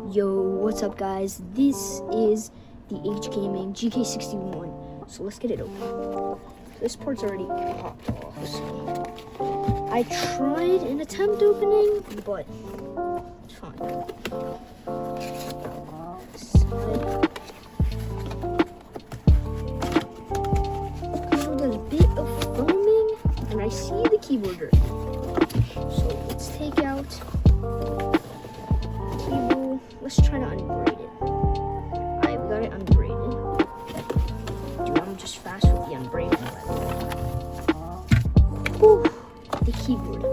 Yo, what's up guys? This is the H Gaming GK61. So let's get it open. This part's already popped off. So I tried an attempt opening, but it's fine. So there's a bit of foaming, and I see the keyboard already. So let's take out the cable. Let's try to unbraid it. Alright, we got it unbraided. Dude, I'm just fast with the unbraiding, by the way. Whew, the keyboard.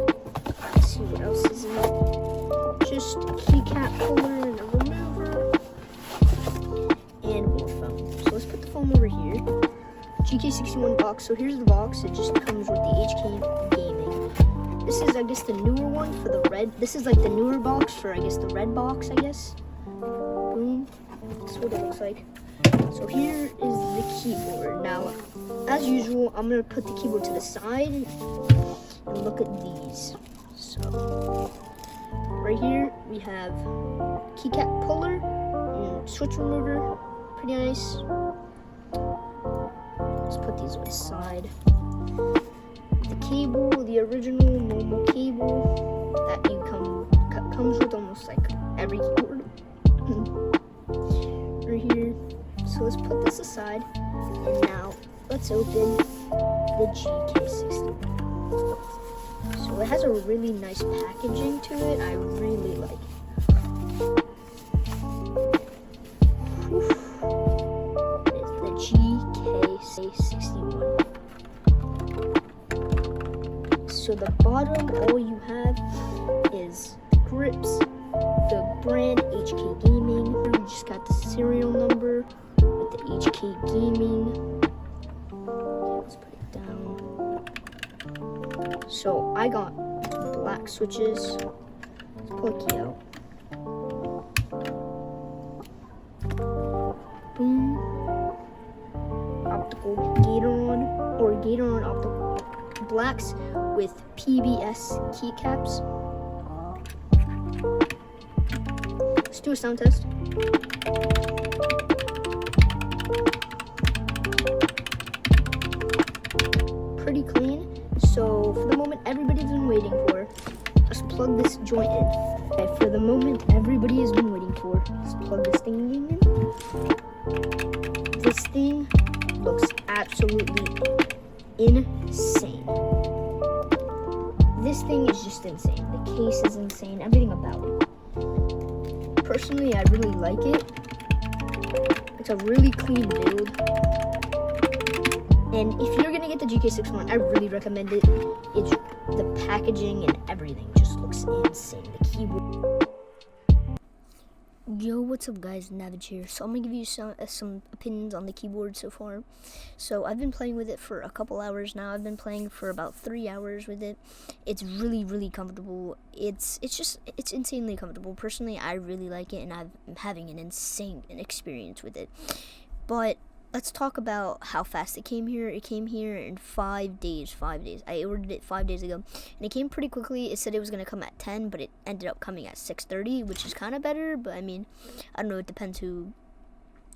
Let's see what else is in it. Just a keycap puller and a remover. And more foam. So let's put the foam over here. GK61 box. So here's the box. It just comes with the HK Gaming. This is, I guess, the newer one for the red. This is like the newer box for, I guess, the red box, I guess. Boom. That's what it looks like. So here is the keyboard. Now, as usual, I'm going to put the keyboard to the side and look at these. So, right here, we have keycap puller and switch remover. Pretty nice. Let's put these on the side. The cable, the original normal cable that you comes with almost like every keyboard. Right here. So let's put this aside, and now let's open the GK61. So it has a really nice packaging to it. I really like it. It's the GK61. So the bottom, all you have is the grips, the brand HK Gaming. We just got the serial number with the HK Gaming. Let's put it down. So I got black switches. Let's pull a key out. Boom. Optical Gatoron or Gatoron optical blacks with PBS keycaps. Let's do a sound test. Pretty clean. So for the moment everybody's been waiting for, let's plug this joint in. Okay, for the moment everybody has been waiting for, let's plug this thing in. This thing looks absolutely insane. This thing is just insane. The case is insane. Everything about it. Personally, I really like it. It's a really clean build. And if you're gonna get the GK61, I really recommend it. It's the packaging and everything just looks insane. The keyboard. Yo, what's up guys, Navage here. So I'm gonna give you some opinions on the keyboard so far. So I've been playing with it for a couple hours now. I've been playing for about 3 hours with it. It's really comfortable. It's insanely comfortable. Personally, I really like it, and I'm having an insane experience with it. But let's talk about how fast it came here. It came here in 5 days. 5 days. I ordered it 5 days ago, and it came pretty quickly. It said it was gonna come at 10, but it ended up coming at 6:30, which is kind of better. But I mean, I don't know. It depends who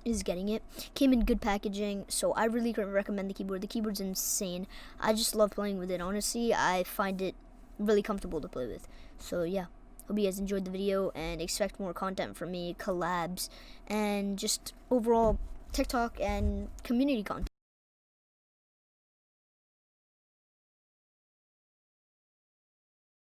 is getting it. Came in good packaging, so I really recommend the keyboard. The keyboard's insane. I just love playing with it. Honestly, I find it really comfortable to play with. So yeah. Hope you guys enjoyed the video and expect more content from me, collabs, and just overall TikTok and community content.